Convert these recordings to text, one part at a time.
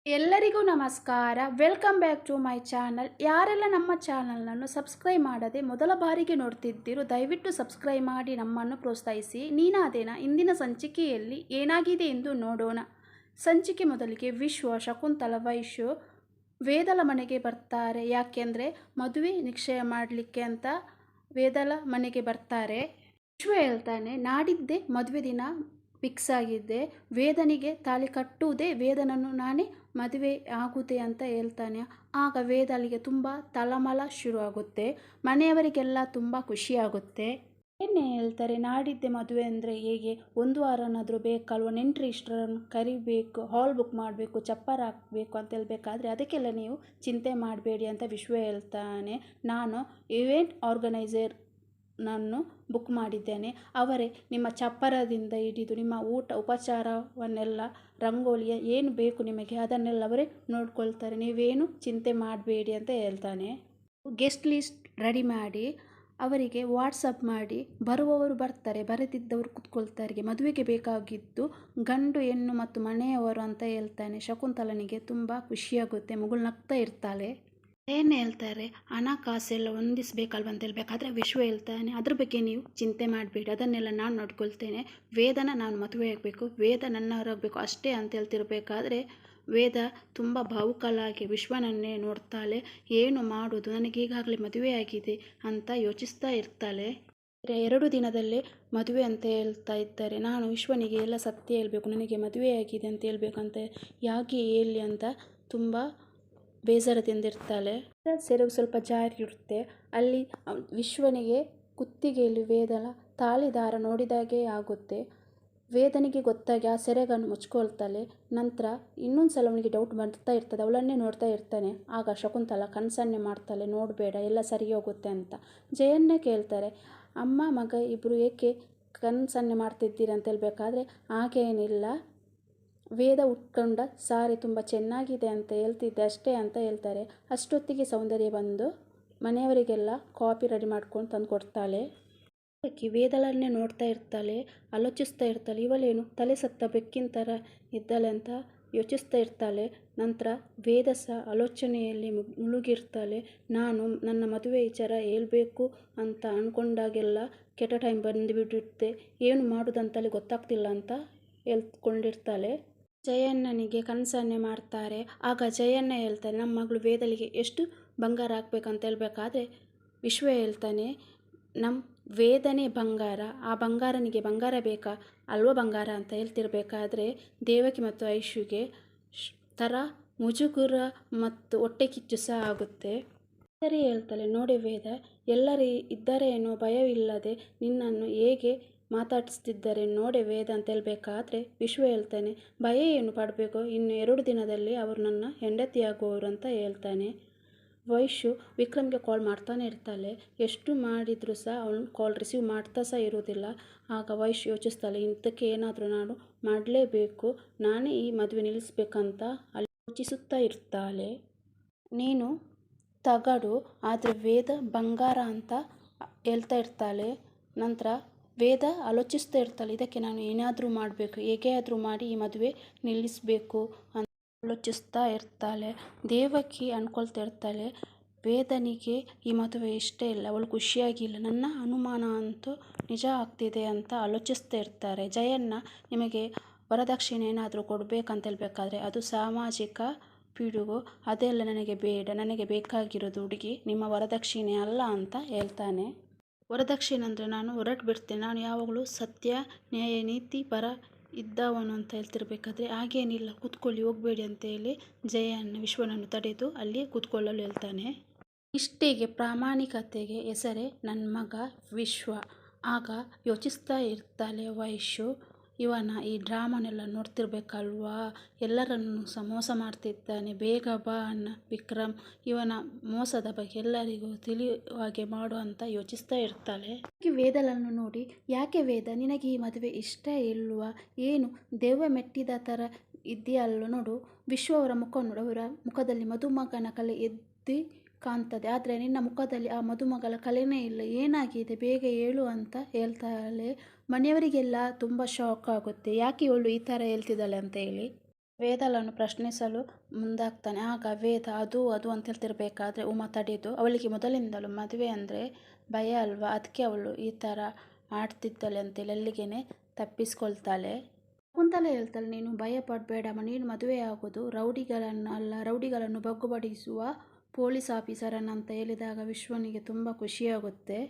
ಎಲ್ಲರಿಗೂ ನಮಸ್ಕಾರ. Welcome back to my channel. ಯಾರೆಲ್ಲ ನಮ್ಮ ಚಾನಲ್ನನ್ನು ಸಬ್ಸ್ಕ್ರೈಬ್ ಮಾಡದೆ ಮೊದಲ ಬಾರಿಗೆ ನೋಡ್ತಿದ್ದೀರೋ ದಯವಿಟ್ಟು ಸಬ್ಸ್ಕ್ರೈಬ್ ಮಾಡಿ ನಮ್ಮನ್ನು ಪ್ರೋತ್ಸಾಹಿಸಿ. ನೀನಾದೇನಾ ಇಂದಿನ ಸಂಚಿಕೆಯಲ್ಲಿ ಏನಾಗಿದೆ ಎಂದು ನೋಡೋಣ. ಸಂಚಿಕೆ ಮೊದಲಿಗೆ ವಿಶ್ವ, ಶಕುಂತಲ, ವೈಶು ವೇದಲ ಮನೆಗೆ ಬರ್ತಾರೆ. ಯಾಕೆಂದರೆ ಮದುವೆ ನಿಶ್ಚಯ ಮಾಡಲಿಕ್ಕೆ ಅಂತ ವೇದಲ ಮನೆಗೆ ಬರ್ತಾರೆ. ವಿಶ್ವ ಹೇಳ್ತಾನೆ, ನಾಡಿದ್ದೇ ಮದುವೆ ದಿನ ಫಿಕ್ಸ್ ಆಗಿದ್ದೆ, ವೇದನಿಗೆ ತಾಳಿ ಕಟ್ಟುವುದೇ ವೇದನನ್ನು ನಾನೇ ಮದುವೆ ಆಗುತ್ತೆ ಅಂತ ಹೇಳ್ತಾನೆ. ಆಗ ವೇದಲಿಗೆ ತುಂಬ ತಳಮಳ ಶುರು ಆಗುತ್ತೆ. ಮನೆಯವರಿಗೆಲ್ಲ ತುಂಬ ಖುಷಿಯಾಗುತ್ತೆ. ಏನೇ ಹೇಳ್ತಾರೆ, ನಾಡಿದ್ದೆ ಮದುವೆ ಅಂದರೆ ಹೇಗೆ, ಒಂದು ವಾರನಾದರೂ ಬೇಕಲ್ವ, ನೆಂಟರು ಇಷ್ಟರನ್ನು ಕರಿಬೇಕು, ಹಾಲ್ ಬುಕ್ ಮಾಡಬೇಕು, ಚಪ್ಪರ ಹಾಕಬೇಕು ಅಂತ ಹೇಳಬೇಕಾದ್ರೆ ಅದಕ್ಕೆಲ್ಲ ನೀವು ಚಿಂತೆ ಮಾಡಬೇಡಿ ಅಂತ ವಿಶ್ವ ಹೇಳ್ತಾನೆ. ನಾನು ಇವೆಂಟ್ ಆರ್ಗನೈಸರ್ ನಾನು ಬುಕ್ ಮಾಡಿದ್ದೇನೆ. ಅವರೇ ನಿಮ್ಮ ಚಪ್ಪರದಿಂದ ಹಿಡಿದು ನಿಮ್ಮ ಊಟ ಉಪಚಾರವನ್ನೆಲ್ಲ, ರಂಗೋಲಿಯ ಏನು ಬೇಕು ನಿಮಗೆ ಅದನ್ನೆಲ್ಲ ಅವರೇ ನೋಡ್ಕೊಳ್ತಾರೆ, ನೀವೇನು ಚಿಂತೆ ಮಾಡಬೇಡಿ ಅಂತ ಹೇಳ್ತಾನೆ. ಗೆಸ್ಟ್ ಲಿಸ್ಟ್ ರೆಡಿ ಮಾಡಿ ಅವರಿಗೆ ವಾಟ್ಸಪ್ ಮಾಡಿ, ಬರುವವರು ಬರ್ತಾರೆ, ಬರದಿದ್ದವರು ಕೂತ್ಕೊಳ್ತಾರೆ. ಮದುವೆಗೆ ಬೇಕಾಗಿದ್ದು ಗಂಡು ಹೆಣ್ಣು ಮತ್ತು ಮನೆಯವರು ಅಂತ ಹೇಳ್ತಾನೆ. ಶಕುಂತಲನಿಗೆ ತುಂಬ ಖುಷಿಯಾಗುತ್ತೆ, ಮಗಳು ನಗ್ತಾ ಇರ್ತಾಳೆ. ಏನು ಹೇಳ್ತಾರೆ, ಹಣ ಕಾಸೆಲ್ಲ ಹೊಂದಿಸ್ಬೇಕಲ್ವ ಅಂತ ಹೇಳ್ಬೇಕಾದ್ರೆ ವಿಶ್ವ ಹೇಳ್ತಾನೆ, ಅದ್ರ ಬಗ್ಗೆ ನೀವು ಚಿಂತೆ ಮಾಡಬೇಡಿ, ಅದನ್ನೆಲ್ಲ ನಾನು ನೋಡ್ಕೊಳ್ತೇನೆ. ವೇದನ ನಾನು ಮದುವೆ ಆಗಬೇಕು, ವೇದ ನನ್ನವರಾಗಬೇಕು ಅಷ್ಟೇ ಅಂತ ಹೇಳ್ತಿರ್ಬೇಕಾದ್ರೆ ವೇದ ತುಂಬ ಭಾವುಕಲಾಗಿ ವಿಶ್ವನನ್ನೇ ನೋಡ್ತಾಳೆ. ಏನು ಮಾಡೋದು, ನನಗೆ ಈಗಾಗಲೇ ಮದುವೆ ಆಗಿದೆ ಅಂತ ಯೋಚಿಸ್ತಾ ಇರ್ತಾಳೆ. 2 ದಿನದಲ್ಲೇ ಮದುವೆ ಅಂತ ಹೇಳ್ತಾ ಇದ್ದಾರೆ. ನಾನು ವಿಶ್ವನಿಗೆ ಎಲ್ಲ ಸತ್ಯ ಹೇಳಬೇಕು, ನನಗೆ ಮದುವೆ ಆಗಿದೆ ಅಂತ ಹೇಳ್ಬೇಕಂತ, ಯಾಕೆ ಹೇಳಿ ಅಂತ ತುಂಬ ಬೇಸರದಿಂದಿರ್ತಾಳೆ. ಸೆರಗು ಸ್ವಲ್ಪ ಜಾರಿ ಇರುತ್ತೆ. ಅಲ್ಲಿ ವಿಶ್ವನಿಗೆ ಕುತ್ತಿಗೆಯಲ್ಲಿ ವೇದನ ತಾಳಿದಾರ ನೋಡಿದಾಗೆ ಆಗುತ್ತೆ. ವೇದನಿಗೆ ಗೊತ್ತಾಗಿ ಆ ಸೆರಗನ್ನು ಮುಚ್ಕೊಳ್ತಾಳೆ. ನಂತರ ಇನ್ನೊಂದು ಸಲ ಅವನಿಗೆ ಡೌಟ್ ಬರ್ತಾ ಇರ್ತದೆ, ಅವಳನ್ನೇ ನೋಡ್ತಾ ಇರ್ತಾನೆ. ಆಗ ಶಕುಂತಲ ಕನಸನ್ನೇ ಮಾಡ್ತಾಳೆ, ನೋಡಬೇಡ ಎಲ್ಲ ಸರಿ ಹೋಗುತ್ತೆ ಅಂತ. ಜಯನ್ನೇ ಕೇಳ್ತಾರೆ, ಅಮ್ಮ ಮಗ ಇಬ್ಬರು ಏಕೆ ಕನಸನ್ನೇ ಮಾಡ್ತಿದ್ದೀರಿ ಅಂತ ಹೇಳ್ಬೇಕಾದ್ರೆ, ಹಾಗೇನಿಲ್ಲ, ವೇದ ಉಟ್ಕೊಂಡ ಸಾರಿ ತುಂಬ ಚೆನ್ನಾಗಿದೆ ಅಂತ ಹೇಳ್ತಿದ್ದೆ ಅಷ್ಟೇ ಅಂತ ಹೇಳ್ತಾರೆ. ಅಷ್ಟೊತ್ತಿಗೆ ಸೌಂದರ್ಯ ಬಂದು ಮನೆಯವರಿಗೆಲ್ಲ ಕಾಫಿ ರೆಡಿ ಮಾಡ್ಕೊಂಡು ತಂದು ಕೊಡ್ತಾಳೆ. ವೇದಳನ್ನೇ ನೋಡ್ತಾ ಇರ್ತಾಳೆ, ಆಲೋಚಿಸ್ತಾ ಇರ್ತಾಳೆ, ಇವಳೇನು ತಲೆ ಸತ್ತ ಬೆಕ್ಕಿನ ಥರ ಇದ್ದಾಳೆ ಅಂತ ಯೋಚಿಸ್ತಾ ಇರ್ತಾಳೆ. ನಂತರ ವೇದ ಸಹ ಆಲೋಚನೆಯಲ್ಲಿ ಮುಳುಗಿರ್ತಾಳೆ. ನಾನು ನನ್ನ ಮದುವೆ ವಿಚಾರ ಹೇಳ್ಬೇಕು ಅಂತ ಅಂದ್ಕೊಂಡಾಗೆಲ್ಲ ಕೆಟ್ಟ ಟೈಮ್ ಬಂದುಬಿಡುತ್ತೆ, ಏನು ಮಾಡೋದಂತಲೇ ಗೊತ್ತಾಗ್ತಿಲ್ಲ ಅಂತ ಹೇಳ್ಕೊಂಡಿರ್ತಾಳೆ. ಜಯಣ್ಣನಿಗೆ ಕನಸನ್ನೇ ಮಾಡ್ತಾರೆ. ಆಗ ಜಯಣ್ಣ ಹೇಳ್ತಾನೆ, ನಮ್ಮ ಮಗಳು ವೇದಲಿಗೆ ಎಷ್ಟು ಬಂಗಾರ ಹಾಕ್ಬೇಕಂತ ಹೇಳ್ಬೇಕಾದ್ರೆ ವಿಶ್ವ ಹೇಳ್ತಾನೆ, ನಮ್ಮ ವೇದನೆ ಬಂಗಾರ, ಆ ಬಂಗಾರನಿಗೆ ಬಂಗಾರ ಬೇಕಾ ಅಲ್ವ ಬಂಗಾರ ಅಂತ ಹೇಳ್ತಿರ್ಬೇಕಾದ್ರೆ ದೇವಕಿ ಮತ್ತು ಐಶುಗೆ ಥರ ಮುಜುಗುರ ಮತ್ತು ಹೊಟ್ಟೆ ಕಿಚ್ಚು ಸಹ ಆಗುತ್ತೆ. ಸರಿ ಹೇಳ್ತಾಳೆ, ನೋಡಿ ವೇದ, ಎಲ್ಲರೂ ಇದ್ದಾರೆ ಏನೋ ಭಯವಿಲ್ಲದೆ ನಿನ್ನನ್ನು ಹೇಗೆ ಮಾತಾಡಿಸ್ತಿದ್ದಾರೆ ನೋಡೆ ವೇದ ಅಂತ ಹೇಳ್ಬೇಕಾದ್ರೆ ವಿಶ್ವ ಹೇಳ್ತಾನೆ, ಭಯ ಏನು ಪಡಬೇಕು, ಇನ್ನು 2 ದಿನದಲ್ಲಿ ಅವರು ನನ್ನ ಹೆಂಡತಿಯಾಗುವವರು ಅಂತ ಹೇಳ್ತಾನೆ. ವೈಶು ವಿಕ್ರಮ್ಗೆ ಕಾಲ್ ಮಾಡ್ತಾನೆ ಇರ್ತಾಳೆ. ಎಷ್ಟು ಮಾಡಿದರೂ ಸಹ ಅವನು ಕಾಲ್ ರಿಸೀವ್ ಮಾಡ್ತಾ ಸಹ ಇರೋದಿಲ್ಲ. ಆಗ ವೈಶು ಯೋಚಿಸ್ತಾಳೆ, ಇಂಥಕ್ಕೆ ಏನಾದರೂ ನಾನು ಮಾಡಲೇಬೇಕು, ನಾನೇ ಈ ಮದುವೆ ನಿಲ್ಲಿಸ್ಬೇಕಂತ ಅಲ್ಲಿ ಯೋಚಿಸುತ್ತಾ ಇರ್ತಾಳೆ. ನೀನು ತಗಡು ಆದರೆ ವೇದ ಬಂಗಾರ ಅಂತ ಹೇಳ್ತಾ ಇರ್ತಾಳೆ. ನಂತರ ವೇದ ಆಲೋಚಿಸ್ತಾ ಇರ್ತಾಳೆ, ಇದಕ್ಕೆ ನಾನು ಏನಾದರೂ ಮಾಡಬೇಕು, ಹೇಗೆ ಆದರೂ ಮಾಡಿ ಈ ಮದುವೆ ನಿಲ್ಲಿಸಬೇಕು ಅಂತ ಆಲೋಚಿಸ್ತಾ ಇರ್ತಾಳೆ. ದೇವಕಿ ಅಂದ್ಕೊಳ್ತಾ ಇರ್ತಾಳೆ, ವೇದನಿಗೆ ಈ ಮದುವೆ ಇಷ್ಟ ಇಲ್ಲ, ಅವಳು ಖುಷಿಯಾಗಿಲ್ಲ, ನನ್ನ ಅನುಮಾನ ಅಂತೂ ನಿಜ ಆಗ್ತಿದೆ ಅಂತ ಆಲೋಚಿಸ್ತಾ ಇರ್ತಾರೆ. ಜಯಣ್ಣ, ನಿಮಗೆ ವರದಕ್ಷಿಣೆ ಏನಾದರೂ ಕೊಡಬೇಕಂತ ಹೇಳ್ಬೇಕಾದ್ರೆ ಅದು ಸಾಮಾಜಿಕ ಪಿಡುಗು, ಅದೆಲ್ಲ ನನಗೆ ಬೇಡ, ನನಗೆ ಬೇಕಾಗಿರೋದು ಹುಡುಗಿ, ನಿಮ್ಮ ವರದಕ್ಷಿಣೆ ಅಲ್ಲ ಅಂತ ಹೇಳ್ತಾನೆ. ವರದಕ್ಷಿಣೆ ಅಂದರೆ ನಾನು ಹೊರಟು ಬಿಡ್ತೇನೆ, ನಾನು ಯಾವಾಗಲೂ ಸತ್ಯ ನ್ಯಾಯ ನೀತಿ ಪರ ಇದ್ದವನು ಅಂತ ಹೇಳ್ತಿರ್ಬೇಕಾದ್ರೆ, ಹಾಗೇನಿಲ್ಲ, ಕೂತ್ಕೊಳ್ಳಿ, ಹೋಗಬೇಡಿ ಅಂತ ಹೇಳಿ ಜಯಣ್ಣ ವಿಶ್ವನನ್ನು ತಡೆದು ಅಲ್ಲಿ ಕೂತ್ಕೊಳ್ಳಲು ಹೇಳ್ತಾನೆ. ಇಷ್ಟೇಗೆ ಪ್ರಾಮಾಣಿಕತೆಗೆ ಹೆಸರೇ ನನ್ನ ಮಗ ವಿಶ್ವ. ಆಗ ಯೋಚಿಸ್ತಾ ಇರ್ತಾಳೆ ವೈಶು, ಇವನ ಈ ಡ್ರಾಮನೆಲ್ಲ ನೋಡ್ತಿರ್ಬೇಕಲ್ವಾ, ಎಲ್ಲರನ್ನು ಸಹ ಮೋಸ ಮಾಡ್ತಿದ್ದಾನೆ, ಬೇಗ ಬಾ ಅನ್ನ ವಿಕ್ರಮ್, ಇವನ ಮೋಸದ ಬಗ್ಗೆ ಎಲ್ಲರಿಗೂ ತಿಳಿಯುವ ಹಾಗೆ ಮಾಡು ಅಂತ ಯೋಚಿಸ್ತಾ ಇರ್ತಾಳೆ. ವೇದಲನ್ನು ನೋಡಿ, ಯಾಕೆ ವೇದ, ನಿನಗೆ ಈ ಮದುವೆ ಇಷ್ಟ ಇಲ್ವಾ, ಏನು ದೆವ್ವ ಮೆಟ್ಟಿದ ಥರ ಇದೆಯಲ್ಲೋ, ನೋಡು ವಿಶ್ವ ಅವರ ಮುಖ ನೋಡು, ಅವರ ಮುಖದಲ್ಲಿ ಮದುಮಗನ ಕಲೆ ಎದ್ದು ಕಾಣ್ತದೆ, ಆದರೆ ನಿನ್ನ ಮುಖದಲ್ಲಿ ಆ ಮದುಮಗಳ ಕಲೆನೇ ಇಲ್ಲ, ಏನಾಗಿದೆ ಬೇಗ ಹೇಳು ಅಂತ ಹೇಳ್ತಾಳೆ. ಮನೆಯವರಿಗೆಲ್ಲ ತುಂಬ ಶಾಕ್ ಆಗುತ್ತೆ, ಯಾಕೆ ಇವಳು ಈ ಥರ ಹೇಳ್ತಿದ್ದಾಳೆ ಅಂತ ಹೇಳಿ. ವೇದಳನ್ನು ಪ್ರಶ್ನಿಸಲು ಮುಂದಾಗ್ತಾನೆ. ಆಗ ವೇದ ಅದು ಅದು ಅಂತ ಹೇಳ್ತಿರ್ಬೇಕಾದ್ರೆ ಉಮಾ ತಡೆದು, ಅವಳಿಗೆ ಮೊದಲಿಂದಲೂ ಮದುವೆ ಅಂದರೆ ಭಯ ಅಲ್ವಾ, ಅದಕ್ಕೆ ಅವಳು ಈ ಥರ ಆಡ್ತಿದ್ದಾಳೆ ಅಂತೇಳಿ ಅಲ್ಲಿಗೇನೆ ತಪ್ಪಿಸ್ಕೊಳ್ತಾಳೆ. ಕುಂತಲೆ ಹೇಳ್ತಾಳೆ, ನೀನು ಭಯ ಪಡಬೇಡಮ್ಮ, ನೀನು ಮದುವೆ ಆಗೋದು ರೌಡಿಗಳನ್ನು ಅಲ್ಲ, ರೌಡಿಗಳನ್ನು ಬಗ್ಗುಬಡಿಸುವ ಪೊಲೀಸ್ ಆಫೀಸರನ್ನು ಅಂತ ಹೇಳಿದಾಗ ವಿಶ್ವನಿಗೆ ತುಂಬ ಖುಷಿಯಾಗುತ್ತೆ.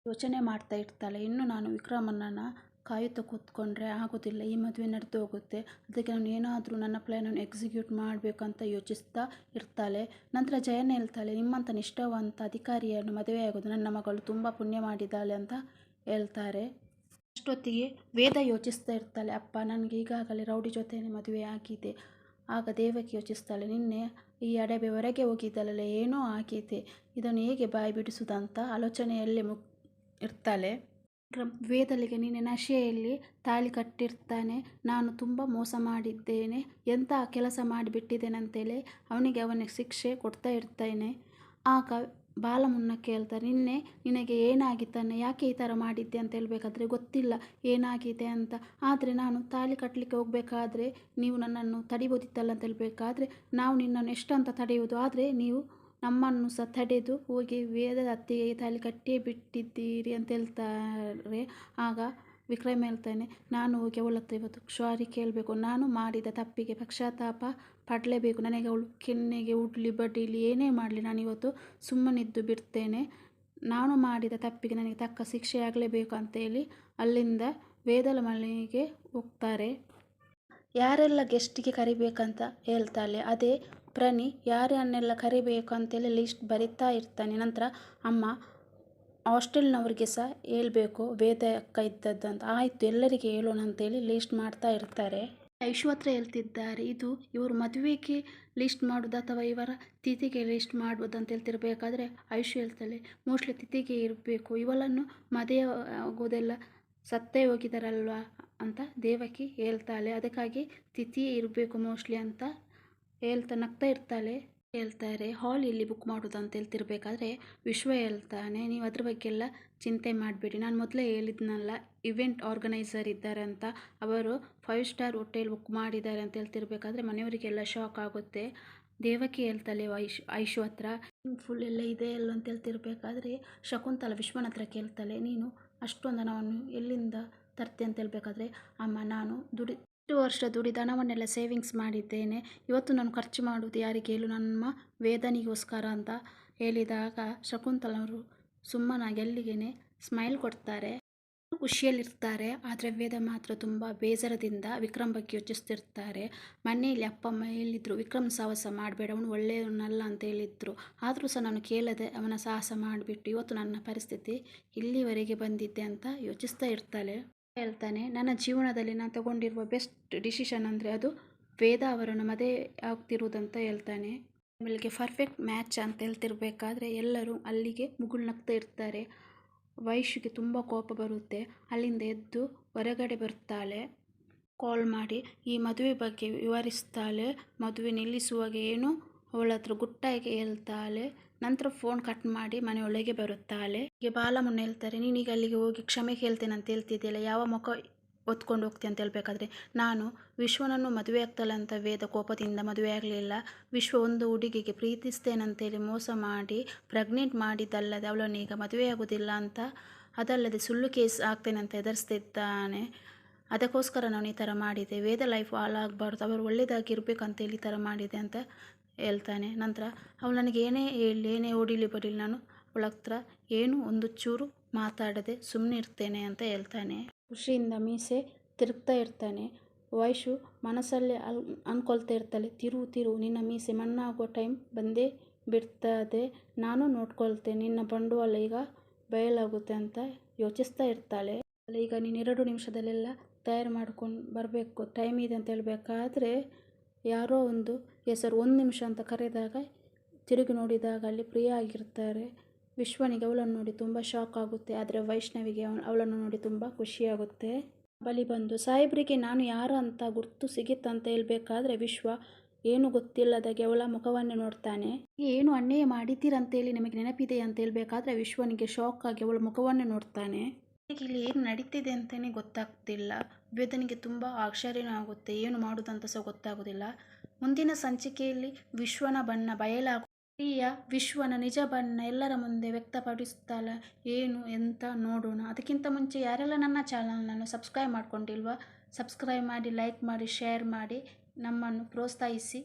ಯೋಚನೆ ಮಾಡ್ತಾ ಇರ್ತಾಳೆ, ಇನ್ನು ನಾನು ವಿಕ್ರಮನನ್ನು ಕಾಯುತ್ತಾ ಕೂತ್ಕೊಂಡ್ರೆ ಆಗೋದಿಲ್ಲ, ಈ ಮದುವೆ ನಡೆದು ಹೋಗುತ್ತೆ, ಅದಕ್ಕೆ ನಾನು ಏನಾದರೂ ನನ್ನ ಪ್ಲ್ಯಾನನ್ನು ಎಕ್ಸಿಕ್ಯೂಟ್ ಮಾಡಬೇಕಂತ ಯೋಚಿಸ್ತಾ ಇರ್ತಾಳೆ. ನಂತರ ಜಯನ್ ಹೇಳ್ತಾಳೆ, ನಿಮ್ಮಂಥ ನಿಷ್ಠಾವಂತ ಅಧಿಕಾರಿಯನ್ನು ಮದುವೆಯಾಗೋದು ನನ್ನ ಮಗಳು ತುಂಬ ಪುಣ್ಯ ಮಾಡಿದ್ದಾಳೆ ಅಂತ ಹೇಳ್ತಾರೆ. ಅಷ್ಟೊತ್ತಿಗೆ ವೇದ ಯೋಚಿಸ್ತಾ ಇರ್ತಾಳೆ, ಅಪ್ಪ ನನಗೆ ಈಗಾಗಲೇ ರೌಡಿ ಜೊತೆನೇ ಮದುವೆ ಆಗಿದೆ. ಆಗ ದೇವಕಿ ಯೋಚಿಸ್ತಾಳೆ, ನಿನ್ನೆ ಈ ಅಡಬೆ ಹೊರಗೆ ಹೋಗಿದ್ದಲ್ಲ, ಏನೋ ಆಗಿದೆ, ಇದನ್ನು ಹೇಗೆ ಬಾಯಿ ಬಿಡಿಸುವುದಂತ ಆಲೋಚನೆಯಲ್ಲೇ ಇರ್ತಾಳೆ. ವೇದಲಿಗೆ ನಿನ್ನೆ ನಶೆಯಲ್ಲಿ ತಾಳಿ ಕಟ್ಟಿರ್ತಾನೆ, ನಾನು ತುಂಬ ಮೋಸ ಮಾಡಿದ್ದೇನೆ, ಎಂಥ ಕೆಲಸ ಮಾಡಿಬಿಟ್ಟಿದ್ದೇನೆ ಅಂತೇಳಿ ಅವನಿಗೆ ಶಿಕ್ಷೆ ಕೊಡ್ತಾ ಇರ್ತೇನೆ. ಆಗ ಬಾಲಮುನ್ನ ಕೇಳ್ತಾರೆ, ನಿನ್ನೆ ನಿನಗೆ ಏನಾಗಿತ್ತಾನೆ, ಯಾಕೆ ಈ ಥರ ಮಾಡಿದ್ದೆ ಅಂತ ಹೇಳ್ಬೇಕಾದ್ರೆ ಗೊತ್ತಿಲ್ಲ ಏನಾಗಿದೆ ಅಂತ, ಆದರೆ ನಾನು ತಾಳಿ ಕಟ್ಟಲಿಕ್ಕೆ ಹೋಗಬೇಕಾದ್ರೆ ನೀವು ನನ್ನನ್ನು ತಡಿಬೋದಿತ್ತಲ್ಲ ಅಂತ ಹೇಳ್ಬೇಕಾದ್ರೆ ನಾವು ನಿನ್ನನ್ನು ಎಷ್ಟಂತ ತಡೆಯುವುದು, ಆದರೆ ನೀವು ನಮ್ಮನ್ನು ಸಹ ತಡೆದು ಹೋಗಿ ವೇದದ ಅತ್ತಿಗೆ ತಾಳಿ ಕಟ್ಟಿಯೇ ಬಿಟ್ಟಿದ್ದೀರಿ ಅಂತ ಹೇಳ್ತಾರೆ. ಆಗ ವಿಕ್ರಮ್ ಹೇಳ್ತಾನೆ, ನಾನು ಹೋಗಿ ಅವಳ ಹತ್ರ ಇವತ್ತು ಸಾರಿ ಕೇಳಬೇಕು, ನಾನು ಮಾಡಿದ ತಪ್ಪಿಗೆ ಪಶ್ಚಾತ್ತಾಪ ಪಡಲೇಬೇಕು, ನನಗೆ ಅವಳು ಕೆನ್ನೆಗೆ ಉಡ್ಲಿ ಬಡಿಲಿ ಏನೇ ಮಾಡಲಿ ನಾನಿವತ್ತು ಸುಮ್ಮನಿದ್ದು ಬಿಡ್ತೇನೆ, ನಾನು ಮಾಡಿದ ತಪ್ಪಿಗೆ ನನಗೆ ತಕ್ಕ ಶಿಕ್ಷೆ ಆಗಲೇಬೇಕು ಅಂತೇಳಿ ಅಲ್ಲಿಂದ ವೇದಲ ಮನೆಗೆ ಹೋಗ್ತಾರೆ. ಯಾರೆಲ್ಲ ಗೆಸ್ಟಿಗೆ ಕರಿಬೇಕಂತ ಹೇಳ್ತಾಳೆ, ಅದೇ ಪ್ರಣಿ ಯಾರನ್ನೆಲ್ಲ ಕರಿಬೇಕು ಅಂತೇಳಿ ಲಿಸ್ಟ್ ಬರಿತಾ ಇರ್ತಾನೆ. ನಂತರ ಅಮ್ಮ ಹಾಸ್ಟೆಲ್ನವ್ರಿಗೆ ಸಹ ಹೇಳ್ಬೇಕು ವೇದ ಅಕ್ಕ ಇದ್ದದ್ದಂತ, ಆಯಿತು ಎಲ್ಲರಿಗೆ ಹೇಳೋಣ ಅಂತೇಳಿ ಲಿಸ್ಟ್ ಮಾಡ್ತಾ ಇರ್ತಾರೆ. ಐಶು ಹತ್ರ ಹೇಳ್ತಿದ್ದಾರೆ, ಇದು ಇವರು ಮದುವೆಗೆ ಲಿಸ್ಟ್ ಮಾಡೋದು ಅಥವಾ ಇವರ ತಿಥಿಗೆ ಲಿಸ್ಟ್ ಮಾಡ್ಬೋದು ಅಂತ ಹೇಳ್ತಿರ್ಬೇಕಾದ್ರೆ ಐಶು ಹೇಳ್ತಾಳೆ, ಮೋಸ್ಟ್ಲಿ ತಿಥಿಗೆ ಇರಬೇಕು, ಇವಳನ್ನು ಮದುವೆ ಆಗೋದೆಲ್ಲ ಸತ್ತೇ ಹೋಗಿದಾರಲ್ವಾ ಅಂತ ದೇವಕಿ ಹೇಳ್ತಾಳೆ, ಅದಕ್ಕಾಗಿ ತಿಥಿ ಇರಬೇಕು ಮೋಸ್ಟ್ಲಿ ಅಂತ ಹೇಳ್ತಾ ನಗ್ತಾ ಇರ್ತಾಳೆ. ಹೇಳ್ತಾರೆ ಹಾಲ್ ಇಲ್ಲಿ ಬುಕ್ ಮಾಡೋದು ಅಂತ ಹೇಳ್ತಿರ್ಬೇಕಾದ್ರೆ ವಿಶ್ವ ಹೇಳ್ತಾನೆ, ನೀವು ಅದ್ರ ಬಗ್ಗೆ ಎಲ್ಲ ಚಿಂತೆ ಮಾಡಬೇಡಿ, ನಾನು ಮೊದಲೇ ಹೇಳಿದ್ನಲ್ಲ ಇವೆಂಟ್ ಆರ್ಗನೈಸರ್ ಇದ್ದಾರೆ ಅಂತ, ಅವರು 5 ಸ್ಟಾರ್ ಹೋಟೆಲ್ ಬುಕ್ ಮಾಡಿದ್ದಾರೆ ಅಂತ ಹೇಳ್ತಿರ್ಬೇಕಾದ್ರೆ ಮನೆಯವರಿಗೆಲ್ಲ ಶಾಕ್ ಆಗುತ್ತೆ. ದೇವಕಿ ಹೇಳ್ತಾಳೆ ಐಶು ಹತ್ರ ಫುಲ್ ಎಲ್ಲ ಇದೆ ಎಲ್ಲ ಅಂತ ಹೇಳ್ತಿರ್ಬೇಕಾದ್ರೆ ಶಕುಂತಲ ವಿಶ್ವನ ಹತ್ರ ಕೇಳ್ತಾಳೆ, ನೀನು ಅಷ್ಟೊಂದು ಹಣವನ್ನು ಎಲ್ಲಿಂದ ತರ್ತೆ ಅಂತ ಹೇಳ್ಬೇಕಾದ್ರೆ, ಅಮ್ಮ ನಾನು 2 ವರ್ಷ ದುಡಿದ ಹಣವನ್ನೆಲ್ಲ ಸೇವಿಂಗ್ಸ್ ಮಾಡಿದ್ದೇನೆ, ಇವತ್ತು ನಾನು ಖರ್ಚು ಮಾಡೋದು ಯಾರಿಗೆ ಹೇಳು, ನಮ್ಮ ವೇದನಿಗೋಸ್ಕರ ಅಂತ ಹೇಳಿದಾಗ ಶಕುಂತಲವರು ಸುಮ್ಮನಾಗಿ ಅಲ್ಲಿಗೇನೆ ಸ್ಮೈಲ್ ಕೊಡ್ತಾರೆ, ಖುಷಿಯಲ್ಲಿರ್ತಾರೆ. ಆದರೆ ವೇದ ಮಾತ್ರ ತುಂಬ ಬೇಸರದಿಂದ ವಿಕ್ರಮ್ ಬಗ್ಗೆ ಯೋಚಿಸ್ತಿರ್ತಾರೆ. ಮನೆಯಲ್ಲಿ ಅಪ್ಪ ಅಮ್ಮ ಹೇಳಿದ್ರು, ವಿಕ್ರಮ್ ಸಾಹಸ ಮಾಡಬೇಡ, ಅವನು ಒಳ್ಳೆಯವನಲ್ಲ ಅಂತ ಹೇಳಿದ್ರು, ಆದರೂ ಸಹ ನಾನು ಕೇಳದೆ ಅವನ ಸಾಹಸ ಮಾಡಿಬಿಟ್ಟು ಇವತ್ತು ನನ್ನ ಪರಿಸ್ಥಿತಿ ಇಲ್ಲಿವರೆಗೆ ಬಂದಿದ್ದೆ ಅಂತ ಯೋಚಿಸ್ತಾ ಇರ್ತಾಳೆ. ಹೇಳ್ತಾನೆ, ನನ್ನ ಜೀವನದಲ್ಲಿ ನಾನು ತಗೊಂಡಿರುವ ಬೆಸ್ಟ್ ಡಿಸಿಷನ್ ಅಂದರೆ ಅದು ವೇದ ಅವರನ್ನು ಮದುವೆ ಆಗ್ತಿರುವುದಂತ ಹೇಳ್ತಾನೆ. ಆಮೇಲೆ ಪರ್ಫೆಕ್ಟ್ ಮ್ಯಾಚ್ ಅಂತ ಹೇಳ್ತಿರ್ಬೇಕಾದ್ರೆ ಎಲ್ಲರೂ ಅಲ್ಲಿಗೆ ಮುಗುಳ್ನಗ್ತಾ ಇರ್ತಾರೆ. ವೈಶುಗೆ ತುಂಬ ಕೋಪ ಬರುತ್ತೆ, ಅಲ್ಲಿಂದ ಎದ್ದು ಹೊರಗಡೆ ಬರ್ತಾಳೆ. ಕಾಲ್ ಮಾಡಿ ಈ ಮದುವೆ ಬಗ್ಗೆ ವಿವರಿಸ್ತಾಳೆ. ಮದುವೆ ನಿಲ್ಲಿಸುವಾಗ ಏನು ಅವಳ ಹತ್ರ ಗುಟ್ಟಾಗಿ ಹೇಳ್ತಾಳೆ. ನಂತರ ಫೋನ್ ಕಟ್ ಮಾಡಿ ಮನೆಯೊಳಗೆ ಬರುತ್ತಾಳೆ. ಹೀಗೆ ಬಾಲಮುನ್ನ ಹೇಳ್ತಾರೆ, ನೀನೀಗ ಅಲ್ಲಿಗೆ ಹೋಗಿ ಕ್ಷಮೆ ಕೇಳ್ತೇನೆ ಅಂತ ಹೇಳ್ತಿದ್ದೆಲ್ಲ, ಯಾವ ಮುಖ ಹೊತ್ಕೊಂಡು ಹೋಗ್ತೀನಿ ಅಂತ ಹೇಳ್ಬೇಕಾದ್ರೆ, ನಾನು ವಿಶ್ವನನ್ನು ಮದುವೆ ಆಗ್ತಾಳೆ ಅಂತ ವೇದ ಕೋಪದಿಂದ ಮದುವೆ ಆಗಲಿಲ್ಲ, ವಿಶ್ವ ಒಂದು ಹುಡುಗಿಗೆ ಪ್ರೀತಿಸ್ತೇನಂತೇಳಿ ಮೋಸ ಮಾಡಿ ಪ್ರೆಗ್ನೆಂಟ್ ಮಾಡಿದ್ದಲ್ಲದೆ ಅವಳನ್ನು ಈಗ ಮದುವೆ ಆಗೋದಿಲ್ಲ ಅಂತ, ಅದಲ್ಲದೆ ಸುಳ್ಳು ಕೇಸ್ ಆಗ್ತೇನೆ ಅಂತ ಹೆದರಿಸ್ತಿದ್ದಾನೆ, ಅದಕ್ಕೋಸ್ಕರ ನಾನು ಈ ಥರ ಮಾಡಿದೆ, ವೇದ ಲೈಫ್ ಹಾಳಾಗಬಾರ್ದು, ಅವರು ಒಳ್ಳೆಯದಾಗಿರ್ಬೇಕಂತೇಳಿ ಈ ಥರ ಮಾಡಿದೆ ಅಂತ ಹೇಳ್ತಾನೆ. ನಂತರ ಅವಳು ನನಗೆ ಏನೇ ಹೇಳಿ ಏನೇ ಹೊಡಿಲಿ ಬಡಿಲಿ ನಾನು ಅವಳ ಹತ್ರ ಏನು ಒಂದು ಚೂರು ಮಾತಾಡದೆ ಸುಮ್ಮನೆ ಇರ್ತೇನೆ ಅಂತ ಹೇಳ್ತಾನೆ. ಖುಷಿಯಿಂದ ಮೀಸೆ ತಿರುಗ್ತಾ ಇರ್ತಾನೆ. ವೈಶು ಮನಸ್ಸಲ್ಲೇ ಅಂದ್ಕೊಳ್ತಾ ಇರ್ತಾಳೆ, ತಿರು ನಿನ್ನ ಮೀಸೆ ಮಣ್ಣಾಗುವ ಟೈಮ್ ಬಂದೇ ಬಿಡ್ತದೆ, ನಾನು ನೋಡ್ಕೊಳ್ತೇನೆ, ನಿನ್ನ ಬಂಡವಾಳ ಈಗ ಬಯಲಾಗುತ್ತೆ ಅಂತ ಯೋಚಿಸ್ತಾ ಇರ್ತಾಳೆ. ಈಗ ನೀನು 2 ನಿಮಿಷದಲ್ಲೆಲ್ಲ ತಯಾರು ಮಾಡ್ಕೊಂಡು ಬರಬೇಕು, ಟೈಮ್ ಇದೆ ಅಂತ ಹೇಳಬೇಕಾದ್ರೆ ಯಾರೋ ಒಂದು ಹೆಸರು 1 ನಿಮಿಷ ಅಂತ ಕರೆದಾಗ ತಿರುಗಿ ನೋಡಿದಾಗ ಅಲ್ಲಿ ಪ್ರಿಯ ಆಗಿರ್ತಾರೆ. ವಿಶ್ವನಿಗೆ ಅವಳನ್ನು ನೋಡಿ ತುಂಬ ಶಾಕ್ ಆಗುತ್ತೆ, ಆದರೆ ವೈಷ್ಣವಿಗೆ ಅವಳನ್ನು ನೋಡಿ ತುಂಬ ಖುಷಿಯಾಗುತ್ತೆ. ಬಳಿ ಬಂದು ಸಾಹೇಬ್ರಿಗೆ ನಾನು ಯಾರು ಅಂತ ಗುರ್ತು ಸಿಗಿತ್ತಂತ ಹೇಳ್ಬೇಕಾದ್ರೆ ವಿಶ್ವ ಏನು ಗೊತ್ತಿಲ್ಲದಾಗೆ ಅವಳ ಮುಖವನ್ನೇ ನೋಡ್ತಾನೆ. ಏನು ಅನ್ಯಾಯ ಮಾಡಿದ್ದೀರಂತೇಳಿ ನಿಮಗೆ ನೆನಪಿದೆ ಅಂತ ಹೇಳ್ಬೇಕಾದ್ರೆ ವಿಶ್ವನಿಗೆ ಶಾಕ್ ಆಗಿ ಅವಳ ಮುಖವನ್ನೇ ನೋಡ್ತಾನೆ. ಈಗ ಇಲ್ಲಿ ಏನು ನಡೀತಿದೆ ಅಂತಲೇ ಗೊತ್ತಾಗ್ತಿಲ್ಲ. ವೇದನಿಗೆ ತುಂಬ ಆಶ್ಚರ್ಯನೂ ಆಗುತ್ತೆ, ಏನು ಮಾಡೋದಂತ ಸಹ ಗೊತ್ತಾಗೋದಿಲ್ಲ. ಮುಂದಿನ ಸಂಚಿಕೆಯಲ್ಲಿ ವಿಶ್ವನ ಬಣ್ಣ ಪ್ರಿಯ ವಿಶ್ವನ ನಿಜ ಬಣ್ಣ ಎಲ್ಲರ ಮುಂದೆ ವ್ಯಕ್ತಪಡಿಸ್ತಾಳೆ. ಏನು ಎಂತ ನೋಡೋಣ. ಅದಕ್ಕಿಂತ ಮುಂಚೆ ಯಾರೆಲ್ಲ ನನ್ನ ಚಾನಲ್ನನ್ನು ಸಬ್ಸ್ಕ್ರೈಬ್ ಮಾಡ್ಕೊಂಡಿಲ್ವಾ, ಸಬ್ಸ್ಕ್ರೈಬ್ ಮಾಡಿ, ಲೈಕ್ ಮಾಡಿ, ಶೇರ್ ಮಾಡಿ, ನಮ್ಮನ್ನು ಪ್ರೋತ್ಸಾಹಿಸಿ.